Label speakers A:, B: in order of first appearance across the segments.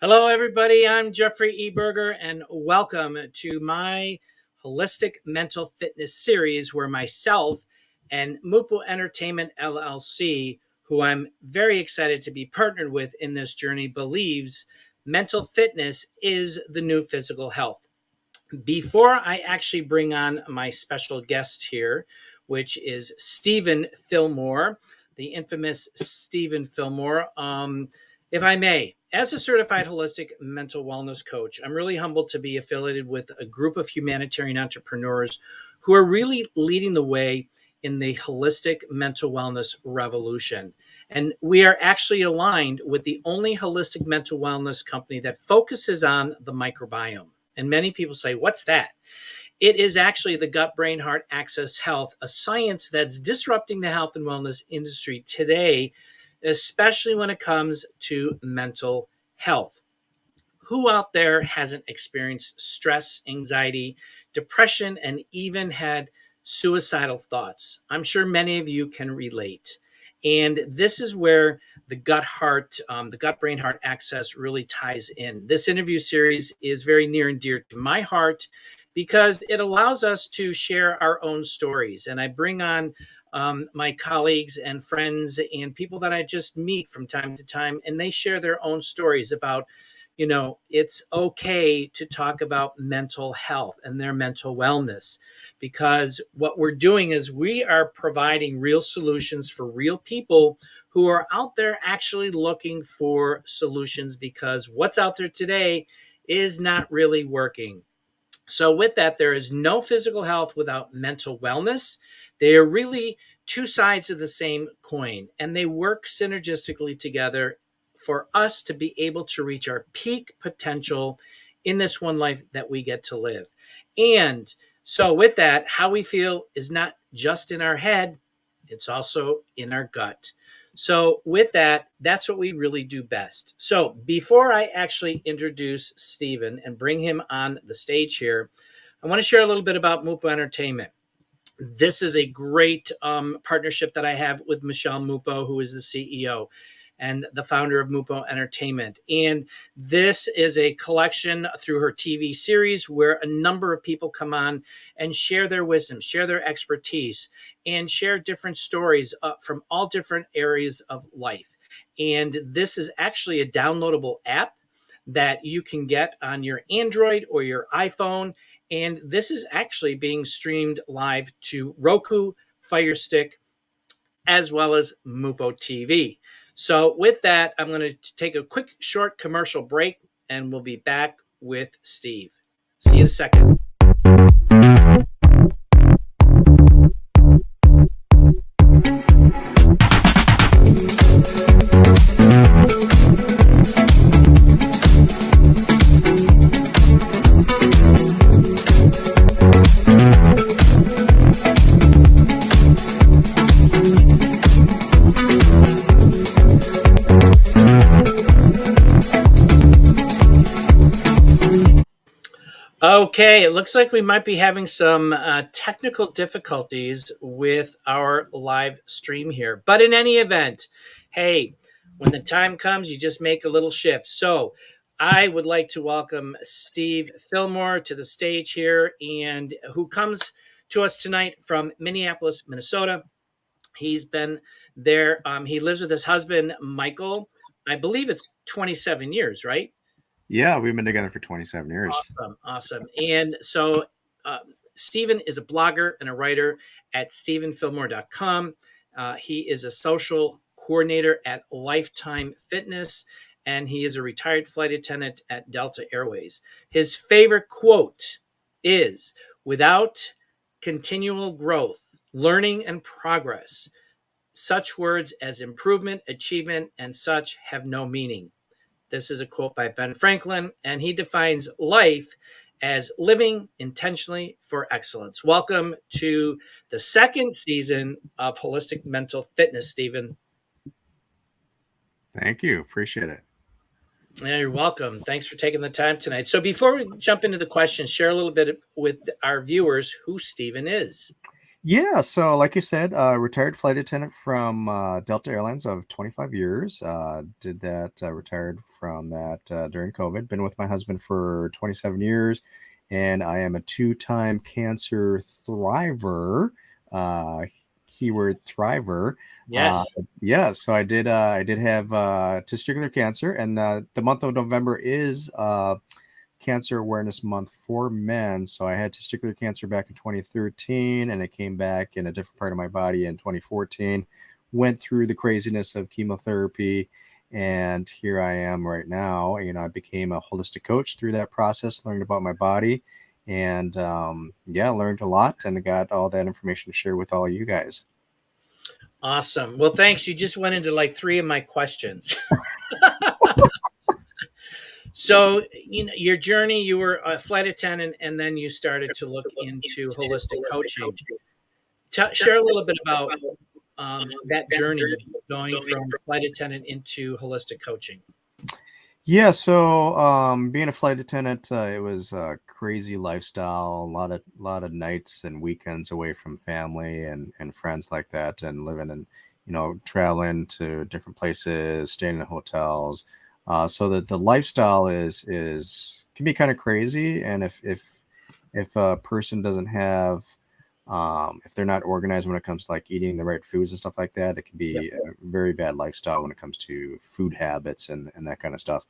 A: Hello, everybody. I'm Jeffrey E. Berger, and welcome to my Holistic Mental Fitness series, where myself and Mupo Entertainment LLC, who I'm very excited to be partnered with in this journey, believes mental fitness is the new physical health. Before I actually bring on my special guest here, which is Stephen Fillmore, the infamous Stephen Fillmore, if I may, as a certified holistic mental wellness coach, I'm really humbled to be affiliated with a group of humanitarian entrepreneurs who are really leading the way in the holistic mental wellness revolution. And we are actually aligned with the only holistic mental wellness company that focuses on the microbiome. And many people say, what's that? It is actually the gut, brain, heart, axis health, a science that's disrupting the health and wellness industry today, especially when it comes to mental health. Who out there hasn't experienced stress, anxiety, depression, and even had suicidal thoughts? I'm sure many of you can relate. And this is where the gut brain heart axis really ties in. This interview series is very near and dear to my heart because it allows us to share our own stories. And I bring on my colleagues and friends and people that I just meet from time to time, and they share their own stories about, it's okay to talk about mental health and their mental wellness, because what we're doing is we are providing real solutions for real people who are out there actually looking for solutions, because what's out there today is not really working. So with that, there is no physical health without mental wellness. They are really two sides of the same coin, and they work synergistically together for us to be able to reach our peak potential in this one life that we get to live. And so with that, how we feel is not just in our head, it's also in our gut. So with that, that's what we really do best. So before I actually introduce Stephen and bring him on the stage here, I want to share a little bit about Mupo Entertainment. This is a great partnership that I have with Michelle Mupo, who is the CEO and the founder of Mupo Entertainment. And this is a collection through her TV series where a number of people come on and share their wisdom, share their expertise, and share different stories from all different areas of life. And this is actually a downloadable app that you can get on your Android or your iPhone. And this is actually being streamed live to Roku, Fire Stick, as well as Mupo TV. So with that, I'm going to take a quick short commercial break, and we'll be back with Steve. See you in a second. Okay, it looks like we might be having some technical difficulties with our live stream here. But in any event, hey, when the time comes, you just make a little shift. So I would like to welcome Steve Fillmore to the stage here, and who comes to us tonight from Minneapolis, Minnesota. He's been there. He lives with his husband, Michael. I believe it's 27 years, right?
B: Yeah, we've been together for 27 years.
A: Awesome. And so Stephen is a blogger and a writer at stephenfillmore.com. He is a social coordinator at Lifetime Fitness, and he is a retired flight attendant at Delta Airways. His favorite quote is, "Without continual growth, learning, and progress, such words as improvement, achievement, and such have no meaning." This is a quote by Ben Franklin, and he defines life as living intentionally for excellence. Welcome to the second season of Holistic Mental Fitness, Stephen.
B: Thank you. Appreciate it.
A: Yeah, you're welcome. Thanks for taking the time tonight. So before we jump into the questions, share a little bit with our viewers who Stephen is.
B: Yeah, so like you said, retired flight attendant from Delta Airlines of 25 years. Did that, retired from that during COVID. Been with my husband for 27 years, and I am a two-time cancer thriver. Uh, Keyword thriver. Uh,
A: Yes.
B: yeah, so I did have testicular cancer, and the month of November is Cancer Awareness Month for men. So I had testicular cancer back in 2013, and it came back in a different part of my body in 2014. Went through the craziness of chemotherapy, and here I am right now. I became a holistic coach through that process, learned about my body, and yeah, learned a lot, and got all that information to share with all you guys.
A: Awesome. Well, thanks. You just went into like three of my questions. So, your journey, you were a flight attendant and then you started to look into holistic coaching. Share a little bit about that journey going from flight attendant into holistic coaching.
B: Yeah, so being a flight attendant, it was a crazy lifestyle, a lot of nights and weekends away from family and friends like that, and living in, traveling to different places, staying in hotels. So that the lifestyle is can be kind of crazy, and if a person doesn't have if they're not organized when it comes to like eating the right foods and stuff like that, it can
A: Yep.
B: be a very bad lifestyle when it comes to food habits and that kind of stuff.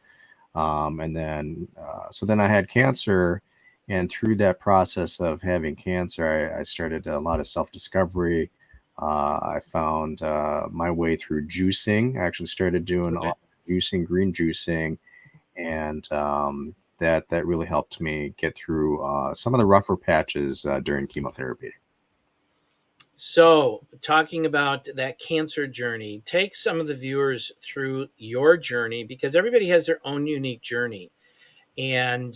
B: And then, so then I had cancer. And through that process of having cancer, I started a lot of self discovery. I found my way through juicing. I actually started doing
A: Okay.
B: all juicing, green juicing, and that really helped me get through some of the rougher patches during chemotherapy.
A: So, talking about that cancer journey, take some of the viewers through your journey because everybody has their own unique journey. And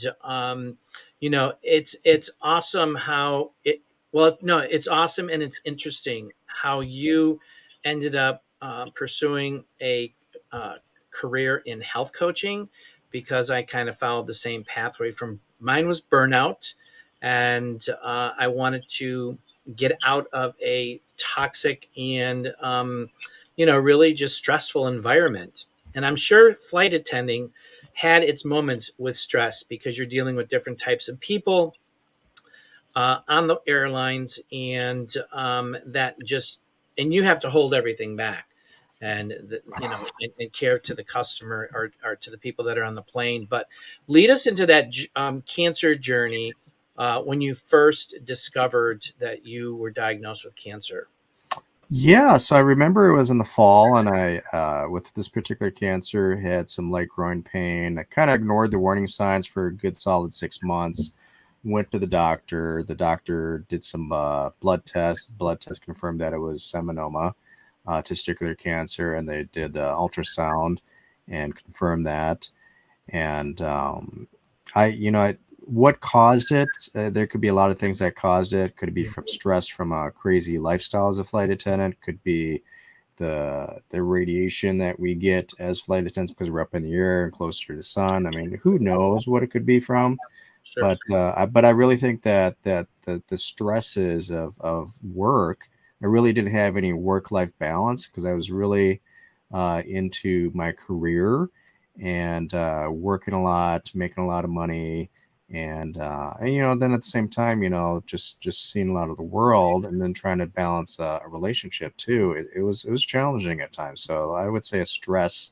A: it's awesome how it well no it's awesome and it's interesting how you ended up pursuing a career in health coaching, because I kind of followed the same pathway. From mine was burnout, and I wanted to get out of a toxic and really just stressful environment. And I'm sure flight attending had its moments with stress because you're dealing with different types of people on the airlines, and that just and you have to hold everything back, and and care to the customer, or to the people that are on the plane. But lead us into that cancer journey, when you first discovered that you were diagnosed with cancer.
B: Yeah, so I remember it was in the fall, and I, with this particular cancer, had some light growing pain. I kind of ignored the warning signs for a good solid 6 months. Went to the doctor. The doctor did some blood tests. Blood test confirmed that it was seminoma, testicular cancer, and they did ultrasound and confirmed that. And what caused it? There could be a lot of things that caused it. Could it be from stress from a crazy lifestyle as a flight attendant? Could be the radiation that we get as flight attendants because we're up in the air and closer to the sun. I mean, who knows what it could be from?
A: Sure.
B: But I really think that the stresses of work, I really didn't have any work life balance because I was really into my career and working a lot, making a lot of money, and then at the same time, just seeing a lot of the world, and then trying to balance a relationship too. It was challenging at times. So I would say a stress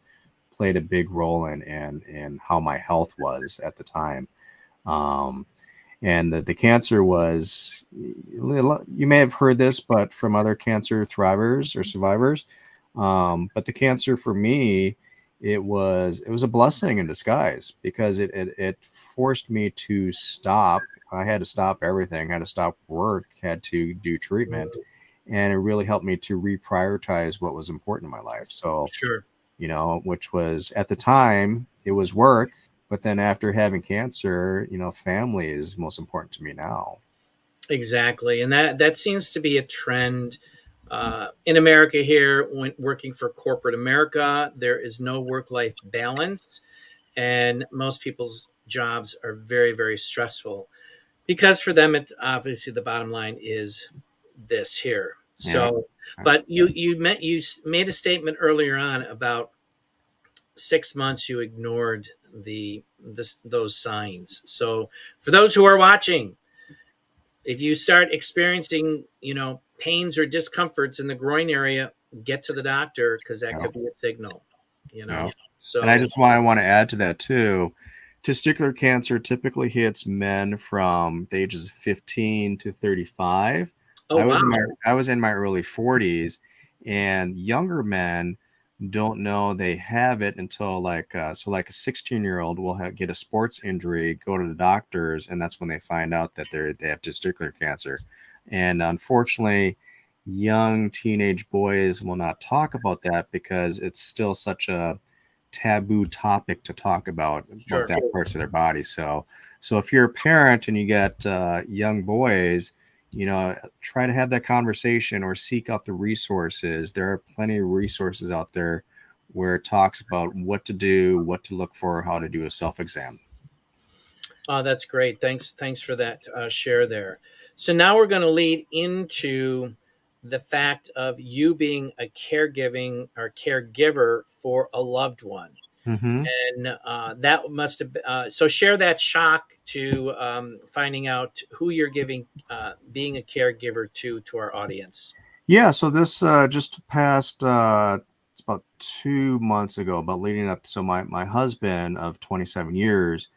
B: played a big role in how my health was at the time. Um, and the cancer was, you may have heard this, but from other cancer thrivers or survivors. But the cancer for me, it was a blessing in disguise because it forced me to stop. I had to stop everything, had to stop work, had to do treatment, and it really helped me to reprioritize what was important in my life. So,
A: Sure.
B: which was at the time it was work, but then after having cancer, family is most important to me now.
A: Exactly, and that seems to be a trend in America here. When working for corporate America, there is no work-life balance, and most people's jobs are very, very stressful because for them, it's obviously the bottom line is this here.
B: Yeah.
A: So, but you made a statement earlier on about 6 months you ignored those signs. So for those who are watching, if you start experiencing, pains or discomforts in the groin area, get to the doctor, because that
B: Yeah.
A: could be a signal,
B: Yeah. And
A: So
B: I want to add to that too. Testicular cancer typically hits men from the ages of 15 to 35.
A: oh wow.
B: I was in my early 40s, and younger men don't know they have it until like a 16-year-old will get a sports injury, go to the doctors, and that's when they find out that they have testicular cancer. And unfortunately, young teenage boys will not talk about that because it's still such a taboo topic to talk about
A: Sure.
B: that parts of their body. So if you're a parent and you got young boys, try to have that conversation or seek out the resources. There are plenty of resources out there where it talks about what to do, what to look for, how to do a self-exam.
A: That's great. Thanks for that share there. So now we're going to lead into the fact of you being a caregiver for a loved one.
B: Mm-hmm.
A: And that must have been, so share that shock to finding out who you're being a caregiver to our audience.
B: Yeah, so this just passed, it's about 2 months ago, but leading up. So my husband of 27 years,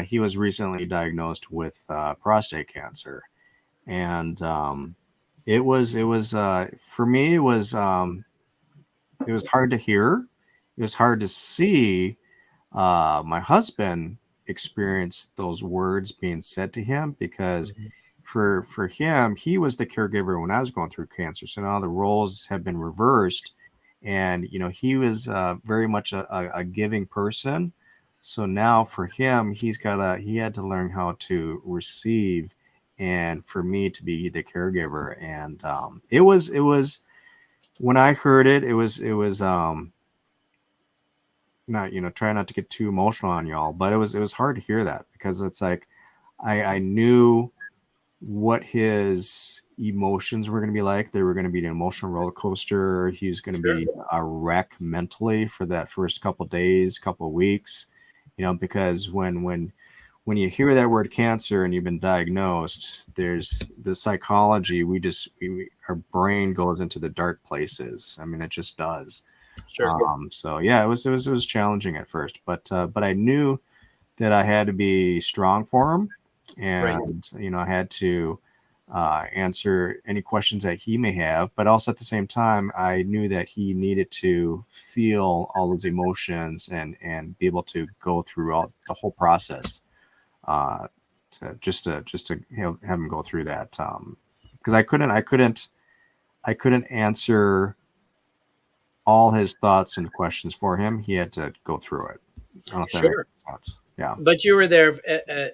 B: he was recently diagnosed with prostate cancer. And it was for me, it was hard to hear. It was hard to see my husband experience those words being said to him, because
A: Mhm.
B: for him, he was the caregiver when I was going through cancer. So now the roles have been reversed, and he was very much a giving person. So now for him, he had to learn how to receive, and for me to be the caregiver. And it was when I heard it, it was not, try not to get too emotional on y'all, but it was hard to hear that, because it's like I knew what his emotions were going to be like. They were going to be an emotional roller coaster. He was going to
A: Sure.
B: be a wreck mentally for that first couple days, couple of weeks, because when you hear that word cancer and you've been diagnosed, there's the psychology. Our brain goes into the dark places. I mean, it just does.
A: Sure.
B: So yeah, it was challenging at first, but I knew that I had to be strong for him,
A: Right.
B: and I had to answer any questions that he may have, but also at the same time, I knew that he needed to feel all those emotions and be able to go through the whole process, to have him go through that, because I couldn't answer all his thoughts and questions for him. He had to go through it. I don't know if that makes
A: Sure.
B: sense. Yeah.
A: But you were there, a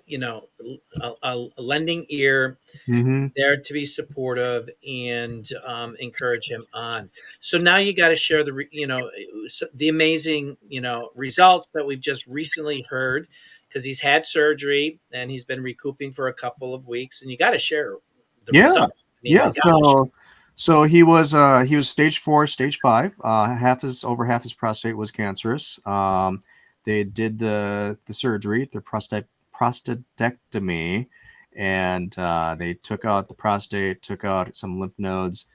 A: lending ear,
B: Mm-hmm.
A: there to be supportive and encourage him on. So now you got to share the amazing, results that we've just recently heard, because he's had surgery and he's been recouping for a couple of weeks, and you got to share the
B: Yeah.
A: results. I mean,
B: Yeah.
A: my gosh.
B: So he was stage 4, stage 5. Over half his prostate was cancerous. They did the surgery, the prostatectomy, and they took out the prostate, took out some lymph nodes,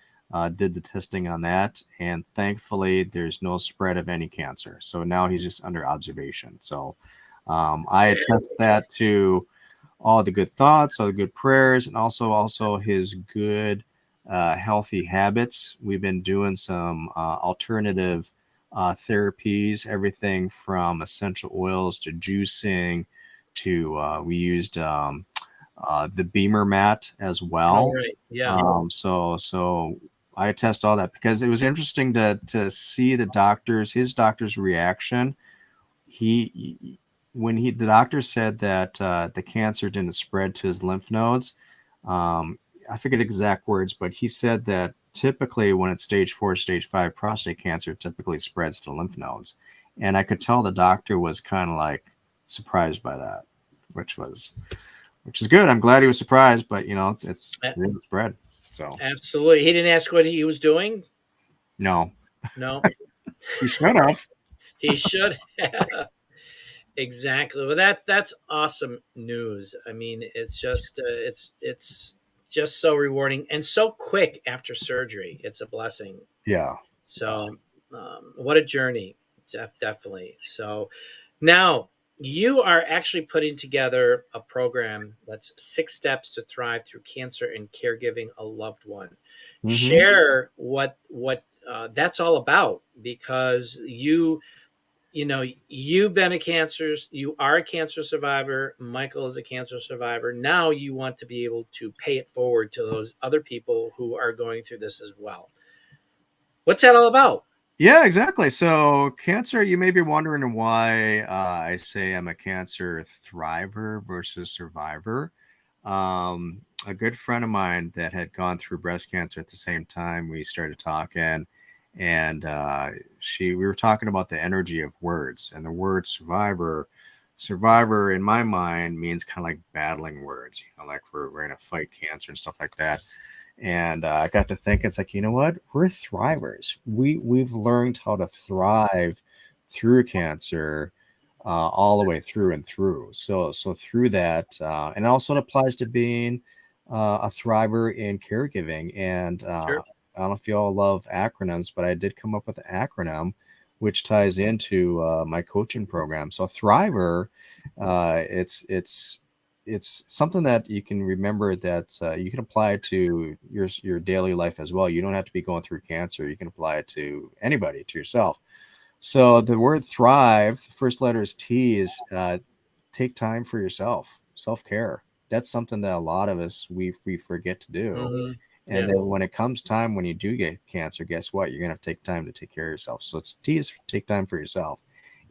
B: did the testing on that, and thankfully there's no spread of any cancer. So now he's just under observation. So I attest that to all the good thoughts, all the good prayers, and also his good, healthy habits. We've been doing some alternative therapies, everything from essential oils to juicing to we used the Beamer mat as
A: All
B: well.
A: right. Yeah.
B: So I attest all that, because it was interesting to see his doctor's reaction. He when the doctor said that the cancer didn't spread to his lymph nodes, I forget exact words, but he said that typically when it's stage 4, stage 5 prostate cancer, typically spreads to lymph nodes, and I could tell the doctor was kind of like surprised by that, which is good. I'm glad he was surprised, but it didn't spread. So
A: Absolutely. He didn't ask what he was doing.
B: no,
A: No,
B: you should have.
A: he should have. Exactly. Well, that's awesome news. I mean, it's just so rewarding and so quick after surgery. It's a blessing.
B: Yeah.
A: So, what a journey, definitely. So, now you are actually putting together a program that's 6 steps to thrive through cancer and caregiving a loved one.
B: Hmm.
A: Share what that's all about, because you know, you are a cancer survivor. Michael is a cancer survivor. Now you want to be able to pay it forward to those other people who are going through this as well. What's that all about?
B: Yeah, exactly. So, cancer, you may be wondering why I say I'm a cancer thriver versus survivor. A good friend of mine that had gone through breast cancer at the same time, we started talking, and we were talking about the energy of words, and the word survivor in my mind means kind of like battling words, like we're going to fight cancer and stuff like that. And I got to think, it's like, you know what? We're thrivers. We've learned how to thrive through cancer, all the way through and through. So through that, and also it applies to being a thriver in caregiving. And
A: Sure.
B: I don't know if you all love acronyms, but I did come up with an acronym which ties into my coaching program. So thriver, it's something that you can remember that you can apply to your daily life as well. You don't have to be going through cancer. You can apply it to anybody, to yourself. So the word thrive, the first letter is T, is take time for yourself, self-care. That's something that a lot of us we forget to do. And
A: Yeah.
B: then when it comes time when you do get cancer, guess what? You're gonna have to take time to take care of yourself. So it's T is take time for yourself.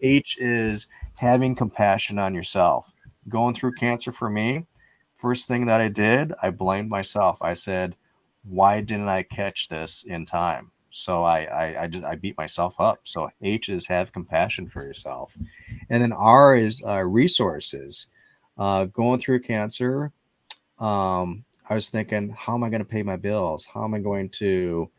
B: H is having compassion on yourself. Going through cancer for me, first thing that I did, I blamed myself. I said, why didn't I catch this in time? So I beat myself up. So H is have compassion for yourself. And then R is resources. Going through cancer, I was thinking, how am I going to pay my bills? How am I going to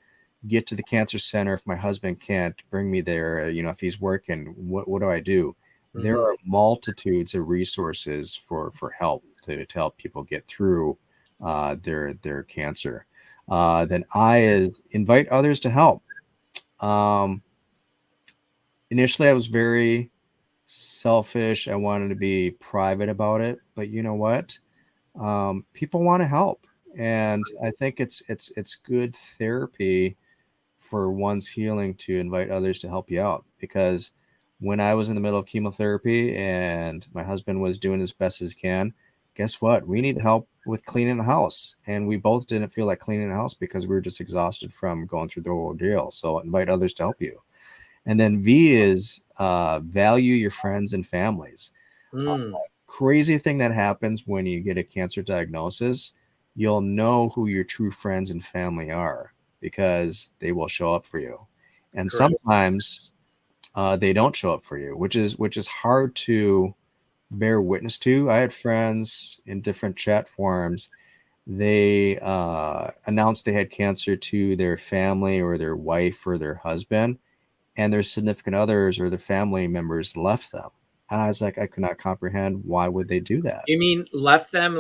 B: get to the cancer center if my husband can't bring me there? If he's working, what do I do? There
A: Hmm.
B: are multitudes of resources for help to help people get through their cancer. Then I is invite others to help. Um, Initially, I was very selfish. I wanted to be private about it, but you know what? People want to help, and I think it's good therapy for one's healing to invite others to help you out. Because when I was in the middle of chemotherapy and my husband was doing as best as he can, guess what? We need help with cleaning the house, and we both didn't feel like cleaning the house because we were just exhausted from going through the whole ordeal. So invite others to help you. And then V is value your friends and families.
A: Mm.
B: Crazy thing that happens when you get a cancer diagnosis, you'll know who your true friends and family are because they will show up for you. And
A: Correct.
B: sometimes they don't show up for you, which is hard to bear witness to. I had friends in different chat forums. They announced they had cancer to their family or their wife or their husband, and their significant others or their family members left them. And I was like, I could not comprehend why would they do that.
A: You mean left them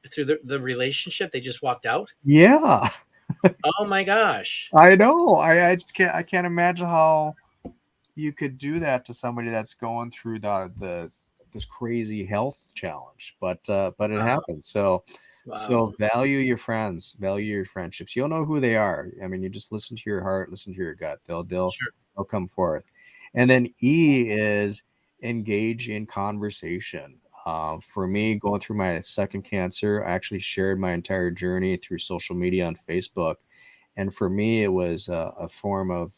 A: through the relationship? They just walked out?
B: Yeah,
A: Oh my gosh.
B: I know. I just can't imagine how you could do that to somebody that's going through the this crazy health challenge. But it
A: Wow.
B: happens. So
A: Wow.
B: value your friends, value your friendships. You'll know who they are. I mean, you just listen to your heart, listen to your gut.
A: Sure.
B: They'll come forth. And then E is engage in conversation. For me, going through my second cancer, I actually shared my entire journey through social media on Facebook. And for me, it was a form of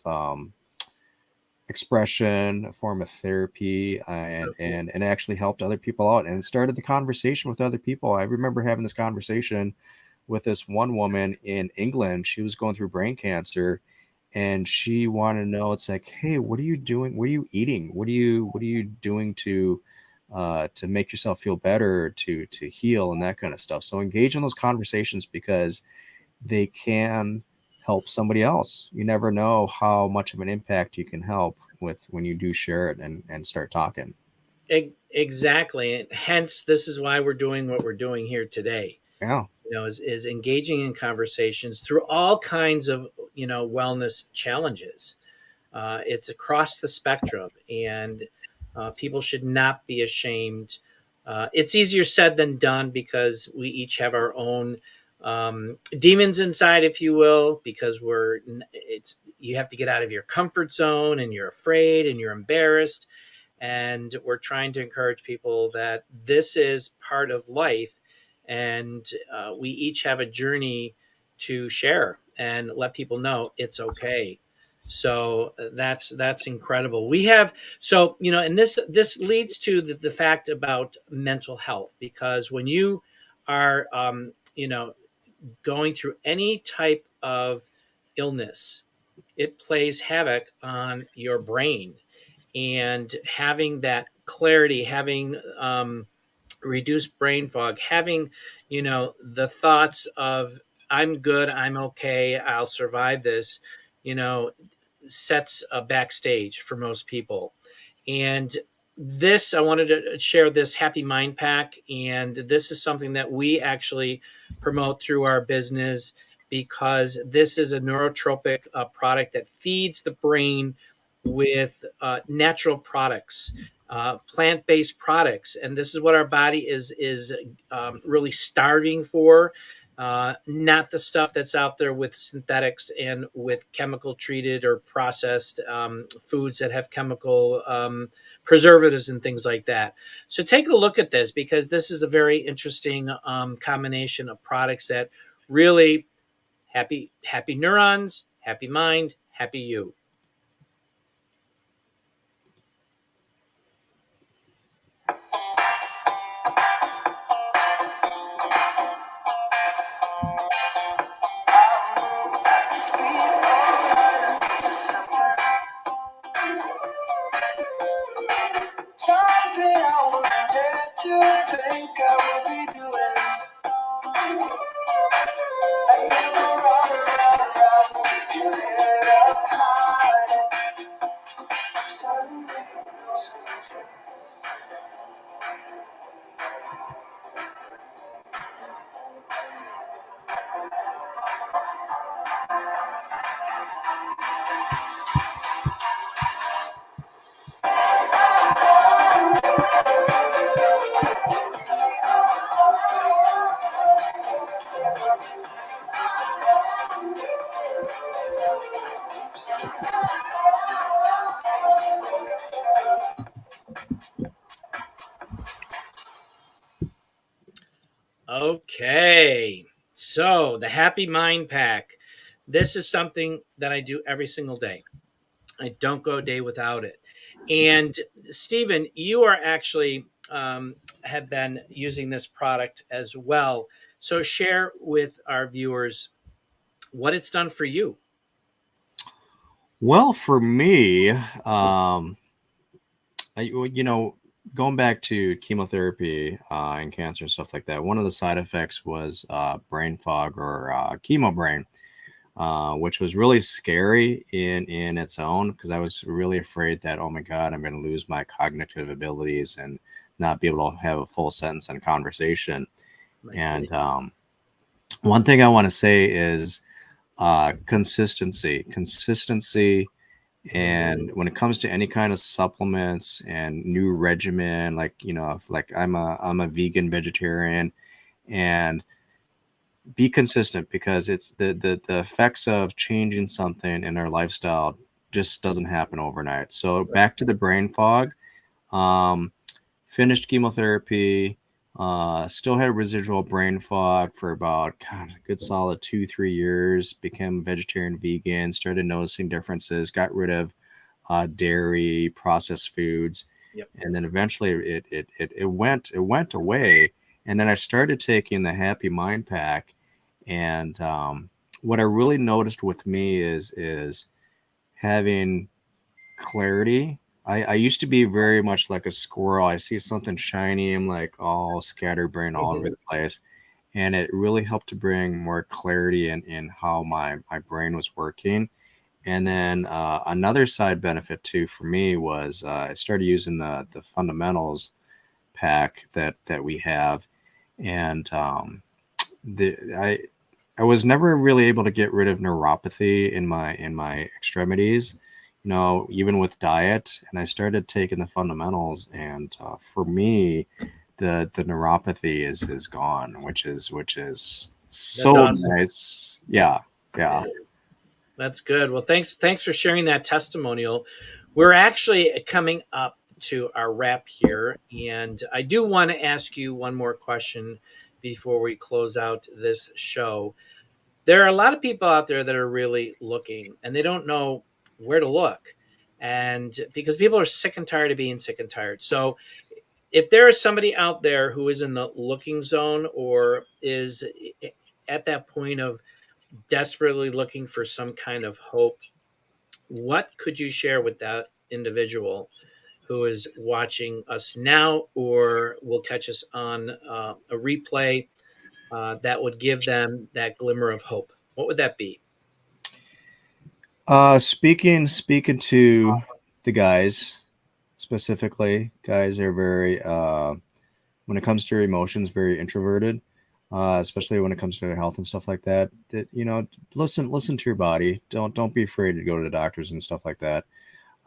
B: expression, a form of therapy, and actually helped other people out and started the conversation with other people. I remember having this conversation with this one woman in England. She was going through brain cancer, and she wanted to know. It's like, hey, what are you doing? What are you eating? What are you doing to to make yourself feel better, to heal, and that kind of stuff. So engage in those conversations because they can help somebody else. You never know how much of an impact you can help with when you do share it and start talking.
A: Exactly. And hence, this is why we're doing what we're doing here today.
B: Yeah.
A: Is engaging in conversations through all kinds of wellness challenges. It's across the spectrum, and people should not be ashamed. It's easier said than done because we each have our own demons inside, if you will, because you have to get out of your comfort zone, and you're afraid and you're embarrassed. And we're trying to encourage people that this is part of life, and we each have a journey to share and let people know it's okay. So that's incredible. We have and this leads to the fact about mental health, because when you are going through any type of illness, it plays havoc on your brain. And having that clarity, having reduced brain fog, having the thoughts of I'm good, I'm okay, I'll survive this, you know sets a backstage for most people. And this, I wanted to share this Happy Mind Pack, and this is something that we actually promote through our business, because this is a neurotropic product that feeds the brain with natural products, plant-based products, and this is what our body is really starving for. Not the stuff that's out there with synthetics and with chemical treated or processed foods that have chemical preservatives and things like that. So take a look at this, because this is a very interesting combination of products that really happy neurons, happy mind, happy you.
C: Something I wouldn't dare to think I would be doing. And you run, keep your head up high. Suddenly you feel something.
A: Okay. So the Happy Mind Pack. This is something that I do every single day. I don't go a day without it. And Stephen, you are actually have been using this product as well. So share with our viewers what it's done for you.
B: Well, for me, going back to chemotherapy and cancer and stuff like that, one of the side effects was brain fog, or chemo brain, which was really scary in its own, because I was really afraid that, oh my God, I'm going to lose my cognitive abilities and not be able to have a full sentence and conversation. And one thing I want to say is consistency. And when it comes to any kind of supplements and new regimen, like, like I'm a vegan vegetarian, and be consistent, because it's the effects of changing something in our lifestyle just doesn't happen overnight. So back to the brain fog, finished chemotherapy, still had residual brain fog for about a good solid 2-3 years, became vegetarian, vegan, started noticing differences, got rid of dairy, processed foods.
A: Yep.
B: And then eventually it went away. And then I started taking the Happy Mind Pack. And what I really noticed with me is having clarity. I used to be very much like a squirrel. I see something shiny, I'm like all scatterbrained all over the place. And it really helped to bring more clarity in how my brain was working. And then another side benefit too for me was I started using the fundamentals pack that we have, and the I was never really able to get rid of neuropathy in my extremities, even with diet. And I started taking the fundamentals, and for me, the neuropathy is gone, which is
A: That's
B: so
A: awesome.
B: nice. Yeah, yeah.
A: That's good. Well, thanks for sharing that testimonial. We're actually coming up to our wrap here, and I do want to ask you one more question before we close out this show. There are a lot of people out there that are really looking, and they don't know where to look, and because people are sick and tired of being sick and tired. So, if there is somebody out there who is in the looking zone or is at that point of desperately looking for some kind of hope, what could you share with that individual who is watching us now or will catch us on a replay that would give them that glimmer of hope? What would that be?
B: Speaking to the guys specifically, guys are very when it comes to your emotions, very introverted, especially when it comes to their health and stuff like that. That listen to your body. Don't be afraid to go to the doctors and stuff like that.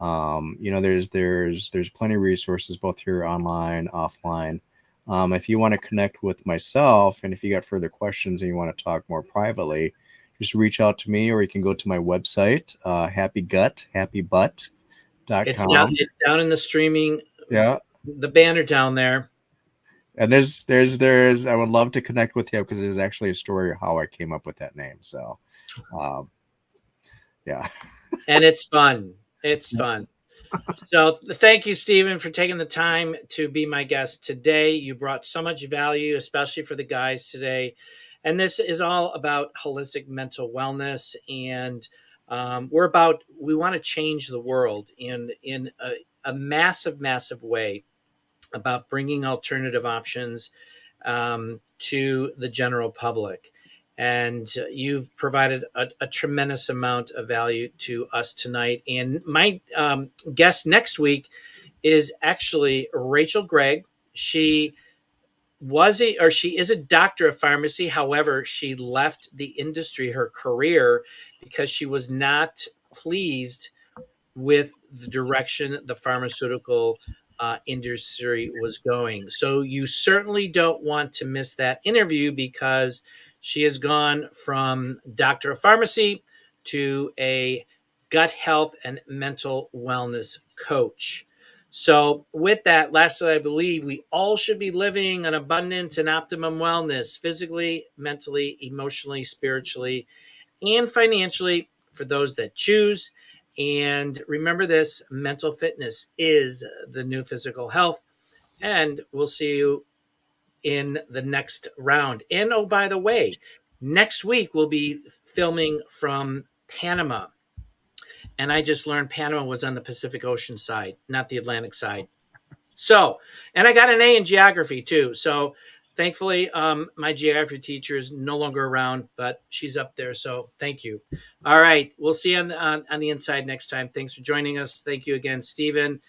B: There's plenty of resources both here online, offline. If you want to connect with myself, and if you got further questions and you want to talk more privately, just reach out to me, or you can go to my website, happybutt.com.
A: It's down in the streaming,
B: Yeah.
A: the banner down there.
B: And there's I would love to connect with you because there's actually a story of how I came up with that name. So, um, yeah.
A: And it's fun. It's fun. So thank you, Stephen, for taking the time to be my guest today. You brought so much value, especially for the guys today. And this is all about holistic mental wellness. And we want to change the world in a massive, massive way about bringing alternative options to the general public. And you've provided a tremendous amount of value to us tonight. And my guest next week is actually Rachel Gregg. She is a doctor of pharmacy. However, she left the industry, her career, because she was not pleased with the direction the pharmaceutical industry was going. So you certainly don't want to miss that interview because she has gone from doctor of pharmacy to a gut health and mental wellness coach. So, with that, lastly, I believe we all should be living an abundant and optimum wellness physically, mentally, emotionally, spiritually, and financially for those that choose. And remember this, mental fitness is the new physical health. And we'll see you in the next round. And oh, by the way, next week we'll be filming from Panama. And I just learned Panama was on the Pacific Ocean side, not the Atlantic side. So, and I got an A in geography too. So, thankfully, my geography teacher is no longer around, but she's up there. So, thank you. All right, we'll see you on the inside next time. Thanks for joining us. Thank you again, Stephen.